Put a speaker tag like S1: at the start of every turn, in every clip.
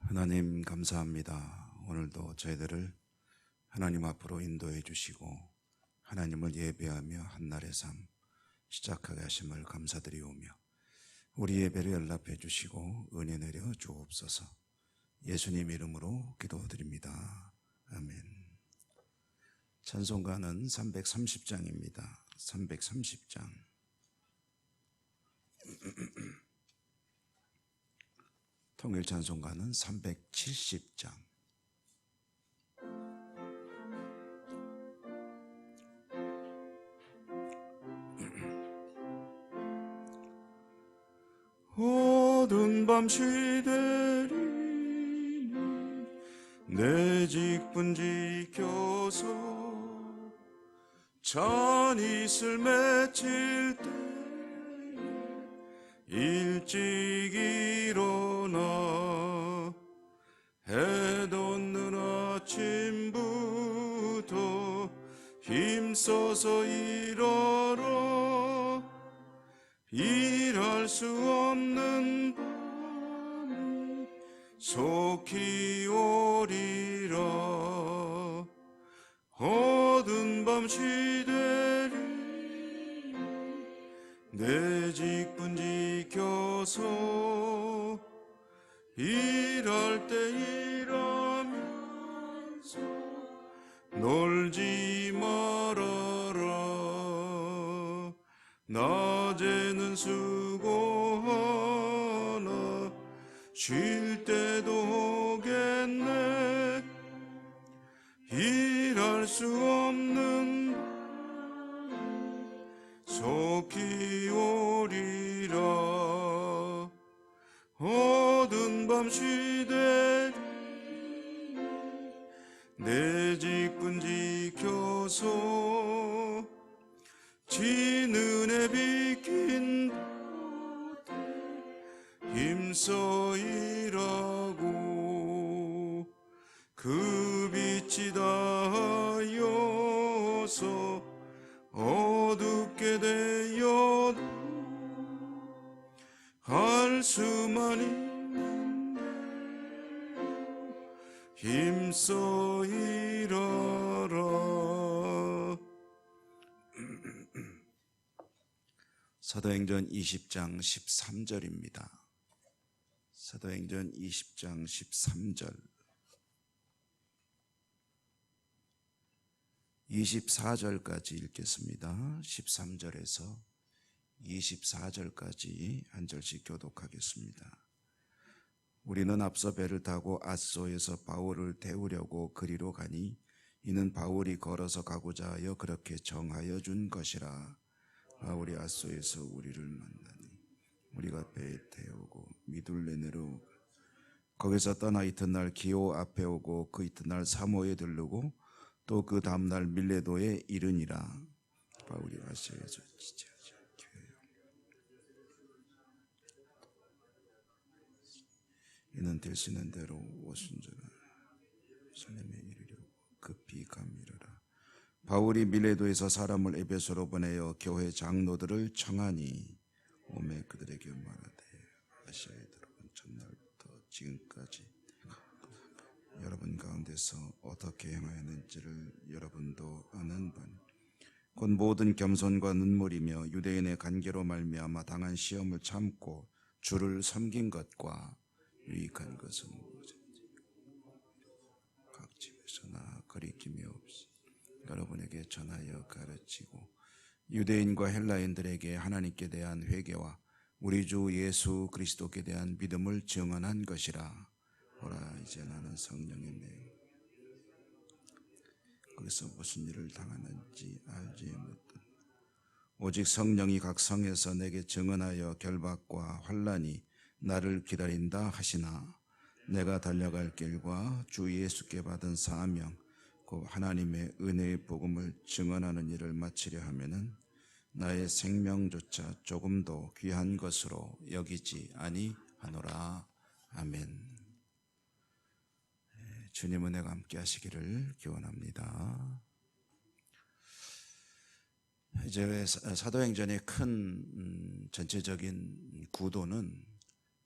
S1: 하나님 감사합니다. 오늘도 저희들을 하나님 앞으로 인도해 주시고 하나님을 예배하며 한날의 삶 시작하게 하심을 감사드리오며 우리 예배를 연락해 주시고 은혜 내려 주옵소서. 예수님 이름으로 기도드립니다. 아멘. 찬송가는 330장입니다. 330장. 통일 찬송가는 370장. 어두운 밤 시대리니 내 직분 지켜서 잔이슬 맺힐 때 일찍 일어나 해 돋는 아침부터 힘써서 일하러 일할 수 없는 밤이 속히 오리라. 어두운 밤 시대를 내 직분 지켜서 일할 때 일하면서 놀지 말아라. 낮에는 수고하나 쉴 때도 오겠네. 일할 수 없는 속히 오리라. 어두운 밤 시대리 내 직분 지켜서 지는 해 비킨 밭에 힘써 일하고 그 빛이 닿아여서 어둡게 되어도 할 수만 있는데 힘써 일하라. 사도행전 20장 13절입니다. 사도행전 20장 13절. 24절까지 읽겠습니다. 13절에서 24절까지 한 절씩 교독하겠습니다. 우리는 앞서 배를 타고 앗소에서 바울을 태우려고 그리로 가니 이는 바울이 걸어서 가고자 하여 그렇게 정하여 준 것이라. 바울이 앗소에서 우리를 만나니 우리가 배에 태우고 미둘레네로 거기서 떠나 이튿날 기오 앞에 오고 그 이튿날 사모에 들르고 또 그 다음날 밀레도에 이르니라. 바울이 앗소에서 지체하지 않게 이는 될 수 있는 대로 오순절을 예루살렘에 이르려고 급히 감이르라. 바울이 밀레도에서 사람을 에베소로 보내어 교회 장로들을 청하니 오매 그들에게 말하되 아시아에 들어온 첫날부터 지금까지 여러분 가운데서 어떻게 행하였는지를 여러분도 아는 바니 곧 모든 겸손과 눈물이며 유대인의 관계로 말미암아 당한 시험을 참고 주를 섬긴 것과 유익한 것은 무엇인지 각 집에서나 거리낌이 없이 여러분에게 전하여 가르치고 유대인과 헬라인들에게 하나님께 대한 회개와 우리 주 예수 그리스도께 대한 믿음을 증언한 것이라. 보라 이제 나는 성령의 매 거기서 무슨 일을 당하는지 알지 못한 오직 성령이 각 성에서 내게 증언하여 결박과 환난이 나를 기다린다 하시나 내가 달려갈 길과 주 예수께 받은 사명 곧 하나님의 은혜의 복음을 증언하는 일을 마치려 하면은 나의 생명조차 조금도 귀한 것으로 여기지 아니하노라. 아멘. 주님 은혜가 함께 하시기를 기원합니다. 이제 사도행전의 큰 전체적인 구도는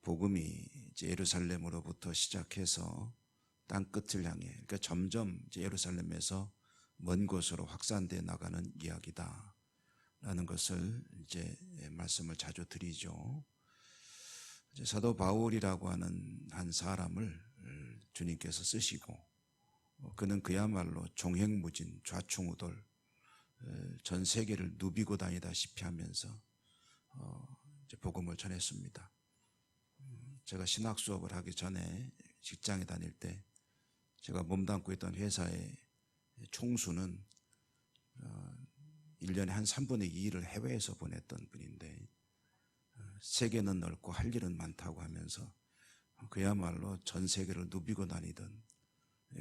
S1: 복음이 이제 예루살렘으로부터 시작해서 땅 끝을 향해, 그러니까 점점 이제 예루살렘에서 먼 곳으로 확산돼 나가는 이야기다라는 것을 이제 말씀을 자주 드리죠. 이제 사도 바울이라고 하는 한 사람을 주님께서 쓰시고, 그는 그야말로 종횡무진 좌충우돌 전 세계를 누비고 다니다시피 하면서 이제 복음을 전했습니다. 제가 신학 수업을 하기 전에 직장에 다닐 때 제가 몸담고 있던 회사의 총수는 1년에 한 3분의 2일을 해외에서 보냈던 분인데, 세계는 넓고 할 일은 많다고 하면서 그야말로 전 세계를 누비고 다니던,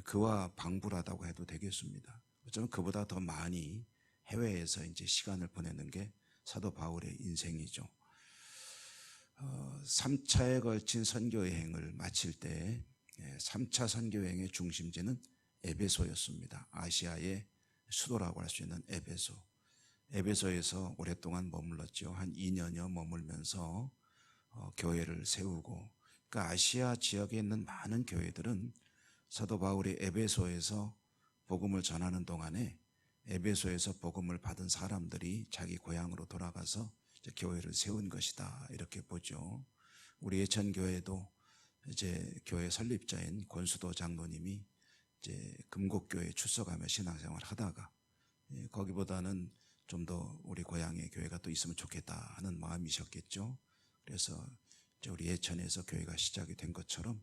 S1: 그와 방불하다고 해도 되겠습니다. 어쩌면 그보다 더 많이 해외에서 이제 시간을 보내는 게 사도 바울의 인생이죠. 3차에 걸친 선교여행을 마칠 때 3차 선교여행의 중심지는 에베소였습니다. 아시아의 수도라고 할 수 있는 에베소. 에베소에서 오랫동안 머물렀죠. 한 2년여 머물면서 교회를 세우고, 그러니까 아시아 지역에 있는 많은 교회들은 사도 바울이 에베소에서 복음을 전하는 동안에 에베소에서 복음을 받은 사람들이 자기 고향으로 돌아가서 교회를 세운 것이다, 이렇게 보죠. 우리 예천교회도 이제 교회 설립자인 권수도 장로님이 이제 금곡교회에 출석하며 신앙생활을 하다가 거기보다는 좀 더 우리 고향에 교회가 또 있으면 좋겠다 하는 마음이셨겠죠. 그래서 이제 우리 예천에서 교회가 시작이 된 것처럼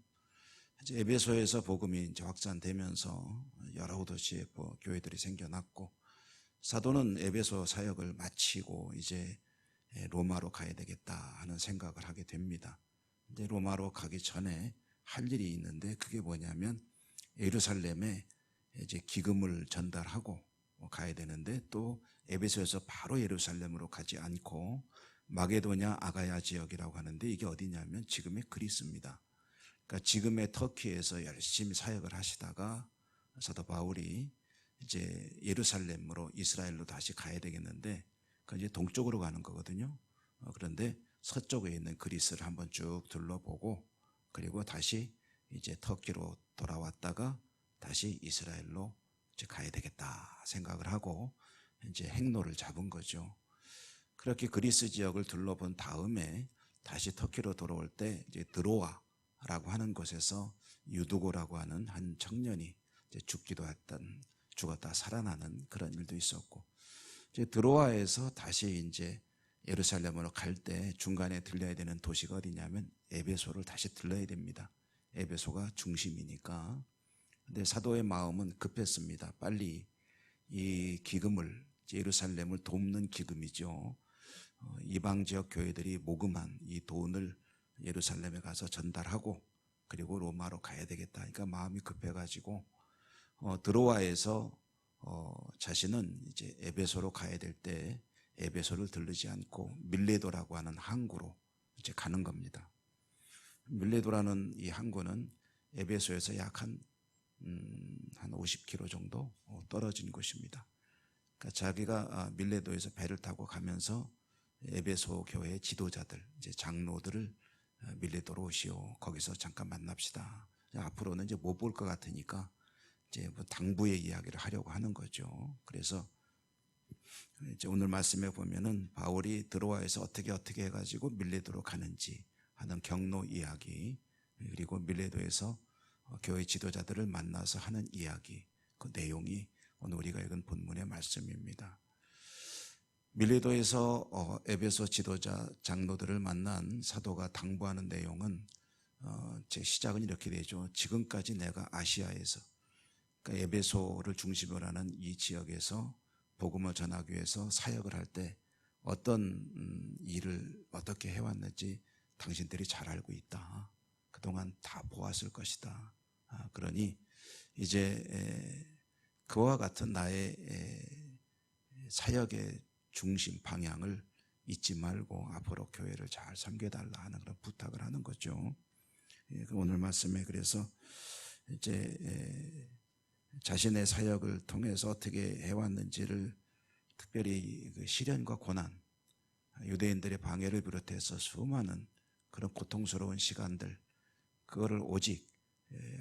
S1: 이제 에베소에서 복음이 이제 확산되면서 여러 도시에 교회들이 생겨났고, 사도는 에베소 사역을 마치고 이제 로마로 가야 되겠다 하는 생각을 하게 됩니다. 근데 로마로 가기 전에 할 일이 있는데, 그게 뭐냐면 예루살렘에 이제 기금을 전달하고 가야 되는데, 또 에베소에서 바로 예루살렘으로 가지 않고 마게도냐 아가야 지역이라고 하는데, 이게 어디냐면 지금의 그리스입니다. 그러니까 지금의 터키에서 열심히 사역을 하시다가 사도 바울이 이제 예루살렘으로, 이스라엘로 다시 가야 되겠는데, 그건 이제 동쪽으로 가는 거거든요. 그런데 서쪽에 있는 그리스를 한번 쭉 둘러보고, 그리고 다시 이제 터키로 돌아왔다가 다시 이스라엘로 이제 가야 되겠다 생각을 하고 이제 행로를 잡은 거죠. 그렇게 그리스 지역을 둘러본 다음에 다시 터키로 돌아올 때 이제 드로아라고 하는 곳에서 유두고라고 하는 한 청년이 이제 죽었다 살아나는 그런 일도 있었고, 이제 드로아에서 다시 이제 예루살렘으로 갈 때 중간에 들려야 되는 도시가 어디냐면 에베소를 다시 들러야 됩니다. 에베소가 중심이니까. 근데 사도의 마음은 급했습니다. 빨리 이 기금을, 예루살렘을 돕는 기금이죠. 이방 지역 교회들이 모금한 이 돈을 예루살렘에 가서 전달하고 그리고 로마로 가야 되겠다. 그러니까 마음이 급해가지고 드로아에서 자신은 이제 에베소로 가야 될 때 에베소를 들르지 않고 밀레도라고 하는 항구로 이제 가는 겁니다. 밀레도라는 이 항구는 에베소에서 약 한 50km 정도 떨어진 곳입니다. 그러니까 자기가 밀레도에서 배를 타고 가면서 에베소 교회의 지도자들, 이제 장로들을 밀레도로 오시오. 거기서 잠깐 만납시다. 앞으로는 이제 못 볼 것 같으니까 이제 뭐 당부의 이야기를 하려고 하는 거죠. 그래서 이제 오늘 말씀에 보면은 바울이 드로아에서 어떻게 해가지고 밀레도로 가는지 하는 경로 이야기, 그리고 밀레도에서 교회 지도자들을 만나서 하는 이야기, 그 내용이 오늘 우리가 읽은 본문의 말씀입니다. 밀레도에서 에베소 지도자 장로들을 만난 사도가 당부하는 내용은 제 시작은 이렇게 되죠. 지금까지 내가 아시아에서, 그러니까 에베소를 중심으로 하는 이 지역에서 복음을 전하기 위해서 사역을 할 때 어떤 일을 어떻게 해왔는지 당신들이 잘 알고 있다. 그동안 다 보았을 것이다. 그러니 이제 그와 같은 나의 사역의 중심 방향을 잊지 말고 앞으로 교회를 잘 섬겨달라 하는 그런 부탁을 하는 거죠. 오늘 말씀에 그래서 이제 자신의 사역을 통해서 어떻게 해왔는지를, 특별히 그 시련과 고난, 유대인들의 방해를 비롯해서 수많은 그런 고통스러운 시간들, 그거를 오직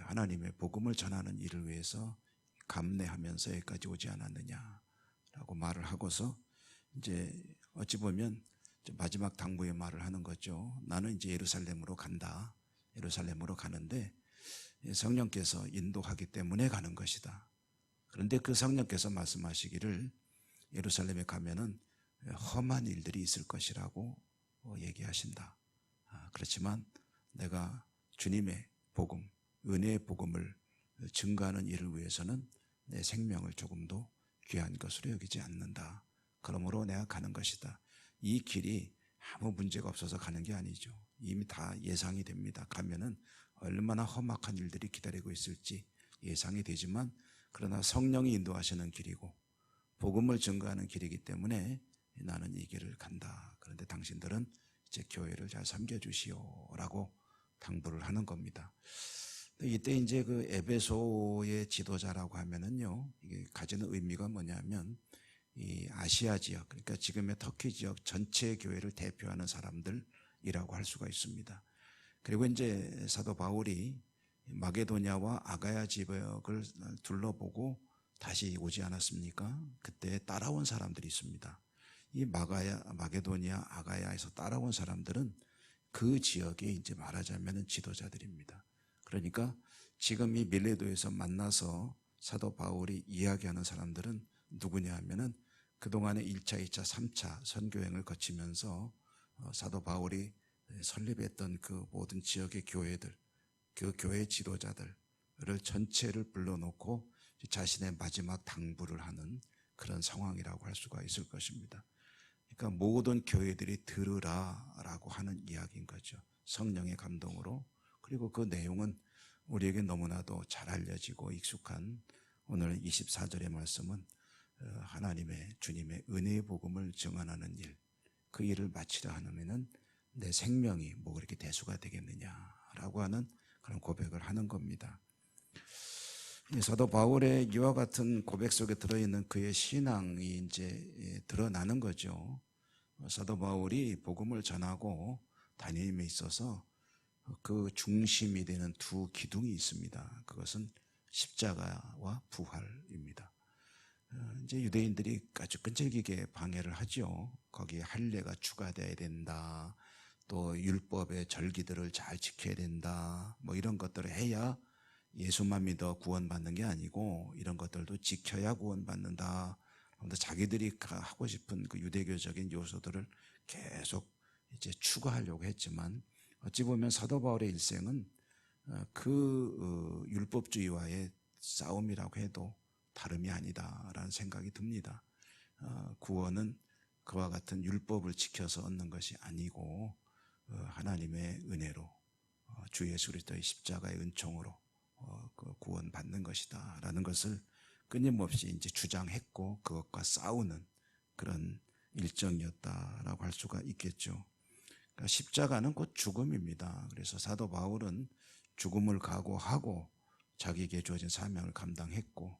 S1: 하나님의 복음을 전하는 일을 위해서 감내하면서 여기까지 오지 않았느냐라고 말을 하고서 이제 어찌 보면 마지막 당부의 말을 하는 거죠. 나는 이제 예루살렘으로 간다. 예루살렘으로 가는데 성령께서 인도하기 때문에 가는 것이다. 그런데 그 성령께서 말씀하시기를 예루살렘에 가면은 험한 일들이 있을 것이라고 얘기하신다. 그렇지만 내가 주님의 복음, 은혜의 복음을 증거하는 일을 위해서는 내 생명을 조금도 귀한 것으로 여기지 않는다. 그러므로 내가 가는 것이다. 이 길이 아무 문제가 없어서 가는 게 아니죠. 이미 다 예상이 됩니다. 가면은 얼마나 험악한 일들이 기다리고 있을지 예상이 되지만 그러나 성령이 인도하시는 길이고 복음을 증거하는 길이기 때문에 나는 이 길을 간다. 그런데 당신들은 이제 교회를 잘 섬겨주시오라고 당부를 하는 겁니다. 이때 이제 그 에베소의 지도자라고 하면은요, 이게 가지는 의미가 뭐냐면 이 아시아 지역, 그러니까 지금의 터키 지역 전체 교회를 대표하는 사람들이라고 할 수가 있습니다. 그리고 이제 사도 바울이 마게도냐와 아가야 지역을 둘러보고 다시 오지 않았습니까? 그때 따라온 사람들이 있습니다. 이 마게도냐, 아가야에서 따라온 사람들은 그 지역에 이제 말하자면 지도자들입니다. 그러니까 지금 이 밀레도에서 만나서 사도 바울이 이야기하는 사람들은 누구냐 하면은 그동안에 1차, 2차, 3차 선교행을 거치면서 사도 바울이 설립했던 그 모든 지역의 교회들, 그 교회 지도자들을 전체를 불러놓고 자신의 마지막 당부를 하는 그런 상황이라고 할 수가 있을 것입니다. 그러니까 모든 교회들이 들으라라고 하는 이야기인 거죠. 성령의 감동으로. 그리고 그 내용은 우리에게 너무나도 잘 알려지고 익숙한 오늘 24절의 말씀은 하나님의 주님의 은혜의 복음을 증언하는 일, 그 일을 마치려 하면은 내 생명이 뭐 그렇게 대수가 되겠느냐라고 하는 그런 고백을 하는 겁니다. 사도 바울의 이와 같은 고백 속에 들어있는 그의 신앙이 이제 드러나는 거죠. 사도 바울이 복음을 전하고 다님에 있어서 그 중심이 되는 두 기둥이 있습니다. 그것은 십자가와 부활입니다. 이제 유대인들이 아주 끈질기게 방해를 하죠. 거기에 할례가 추가되어야 된다. 또 율법의 절기들을 잘 지켜야 된다. 뭐 이런 것들을 해야 예수만 믿어 구원받는 게 아니고 이런 것들도 지켜야 구원받는다. 그런데 자기들이 하고 싶은 그 유대교적인 요소들을 계속 이제 추가하려고 했지만 어찌 보면 사도 바울의 일생은 그 율법주의와의 싸움이라고 해도 다름이 아니다라는 생각이 듭니다. 구원은 그와 같은 율법을 지켜서 얻는 것이 아니고 하나님의 은혜로 주 예수 그리스도의 십자가의 은총으로 구원받는 것이다 라는 것을 끊임없이 이제 주장했고 그것과 싸우는 그런 일정이었다라고 할 수가 있겠죠. 그러니까 십자가는 곧 죽음입니다. 그래서 사도 바울은 죽음을 각오하고 자기에게 주어진 사명을 감당했고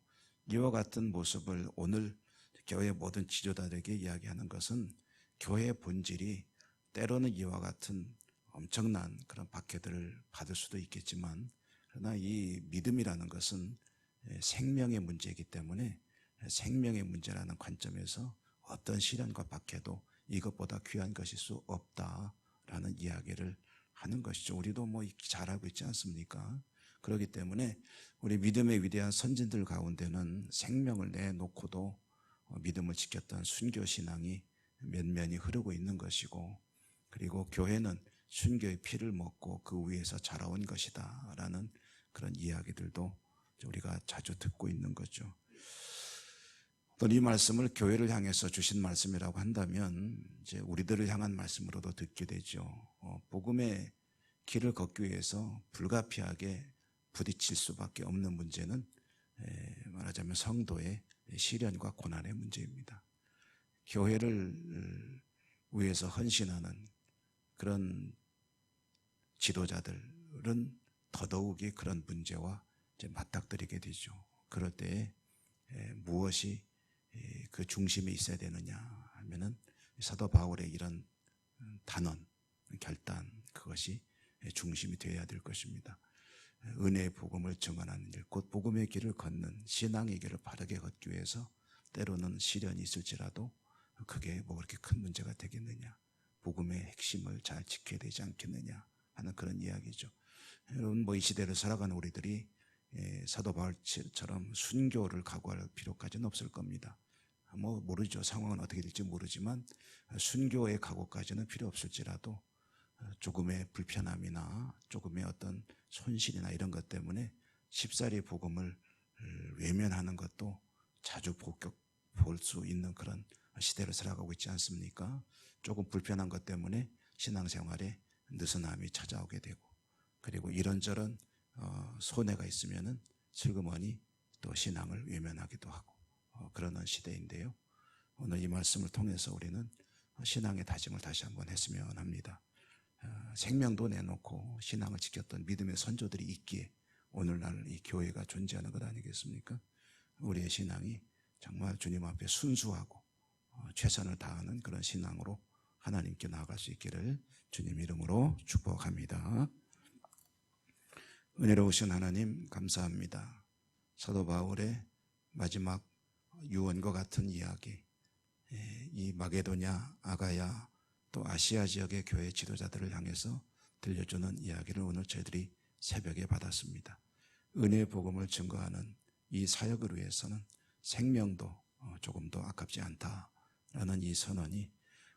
S1: 이와 같은 모습을 오늘 교회 모든 지도자들에게 이야기하는 것은 교회의 본질이 때로는 이와 같은 엄청난 그런 박해들을 받을 수도 있겠지만 그러나 이 믿음이라는 것은 생명의 문제이기 때문에 생명의 문제라는 관점에서 어떤 시련과 박해도 이것보다 귀한 것일 수 없다라는 이야기를 하는 것이죠. 우리도 뭐 잘 알고 있지 않습니까? 그렇기 때문에 우리 믿음의 위대한 선진들 가운데는 생명을 내놓고도 믿음을 지켰던 순교신앙이 면면이 흐르고 있는 것이고 그리고 교회는 순교의 피를 먹고 그 위에서 자라온 것이다 라는 그런 이야기들도 우리가 자주 듣고 있는 거죠. 또 이 말씀을 교회를 향해서 주신 말씀이라고 한다면 이제 우리들을 향한 말씀으로도 듣게 되죠. 복음의 길을 걷기 위해서 불가피하게 부딪힐 수밖에 없는 문제는 말하자면 성도의 시련과 고난의 문제입니다. 교회를 위해서 헌신하는 그런 지도자들은 더더욱이 그런 문제와 이제 맞닥뜨리게 되죠. 그럴 때에 무엇이 그 중심에 있어야 되느냐 하면은 사도 바울의 이런 단언, 결단 그것이 중심이 되어야 될 것입니다. 은혜의 복음을 증언하는 일, 곧 복음의 길을 걷는 신앙의 길을 바르게 걷기 위해서 때로는 시련이 있을지라도 그게 뭐 그렇게 큰 문제가 되겠느냐, 복음의 핵심을 잘 지켜야 되지 않겠느냐 하는 그런 이야기죠. 여러분, 이 시대를 살아가는 우리들이 사도 바울처럼 순교를 각오할 필요까지는 없을 겁니다. 모르죠. 상황은 어떻게 될지 모르지만 순교의 각오까지는 필요 없을지라도 조금의 불편함이나 조금의 어떤 손실이나 이런 것 때문에 쉽사리 복음을 외면하는 것도 자주 볼 수 있는 그런 시대를 살아가고 있지 않습니까? 조금 불편한 것 때문에 신앙생활에 느슨함이 찾아오게 되고, 그리고 이런저런 손해가 있으면은 슬그머니 또 신앙을 외면하기도 하고 그러는 시대인데요. 오늘 이 말씀을 통해서 우리는 신앙의 다짐을 다시 한번 했으면 합니다. 생명도 내놓고 신앙을 지켰던 믿음의 선조들이 있기에 오늘날 이 교회가 존재하는 것 아니겠습니까? 우리의 신앙이 정말 주님 앞에 순수하고 최선을 다하는 그런 신앙으로 하나님께 나아갈 수 있기를 주님 이름으로 축복합니다. 은혜로우신 하나님 감사합니다. 사도 바울의 마지막 유언과 같은 이야기, 이 마게도냐, 아가야 또 아시아 지역의 교회 지도자들을 향해서 들려주는 이야기를 오늘 저희들이 새벽에 받았습니다. 은혜의 복음을 증거하는 이 사역을 위해서는 생명도 조금도 아깝지 않다라는 이 선언이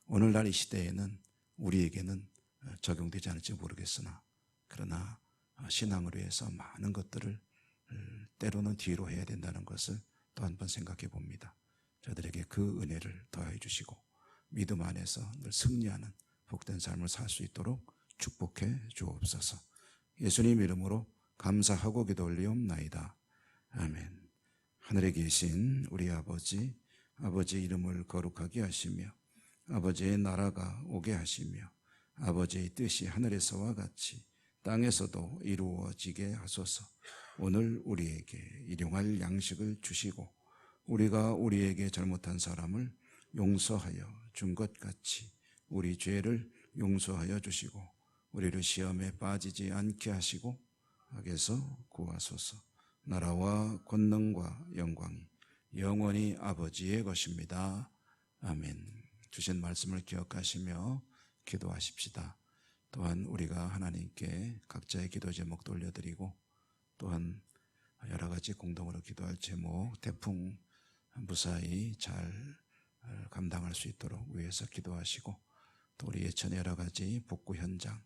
S1: 오늘날 이 시대에는 우리에게는 적용되지 않을지 모르겠으나, 그러나 신앙을 위해서 많은 것들을 때로는 뒤로 해야 된다는 것을 또 한 번 생각해 봅니다. 저들에게 그 은혜를 더해 주시고 믿음 안에서 늘 승리하는 복된 삶을 살 수 있도록 축복해 주옵소서. 예수님 이름으로 감사하고 기도 올리옵나이다. 아멘. 하늘에 계신 우리 아버지, 아버지의 이름을 거룩하게 하시며 아버지의 나라가 오게 하시며 아버지의 뜻이 하늘에서와 같이 땅에서도 이루어지게 하소서. 오늘 우리에게 일용할 양식을 주시고 우리가 우리에게 잘못한 사람을 용서하여 준 것 같이 우리 죄를 용서하여 주시고 우리를 시험에 빠지지 않게 하시고 악에서 구하소서. 나라와 권능과 영광이 영원히 아버지의 것입니다. 아멘. 주신 말씀을 기억하시며 기도하십시다. 또한 우리가 하나님께 각자의 기도 제목 돌려드리고 또한 여러 가지 공동으로 기도할 제목 태풍 무사히 잘 감당할 수 있도록 위해서 기도하시고, 또 우리 예천의 여러 가지 복구 현장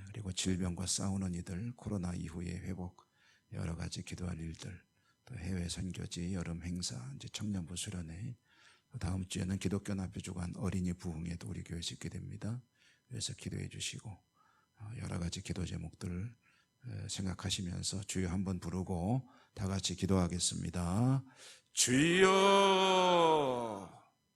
S1: 그리고 질병과 싸우는 이들, 코로나 이후의 회복, 여러 가지 기도할 일들, 또 해외 선교지, 여름 행사, 이제 청년부 수련회, 다음 주에는 기독교 납교 주간 어린이 부흥회도 우리 교회에서 있게 됩니다. 그래서 기도해 주시고 여러 가지 기도 제목들 생각하시면서 주여 한번 부르고 다 같이 기도하겠습니다. 주여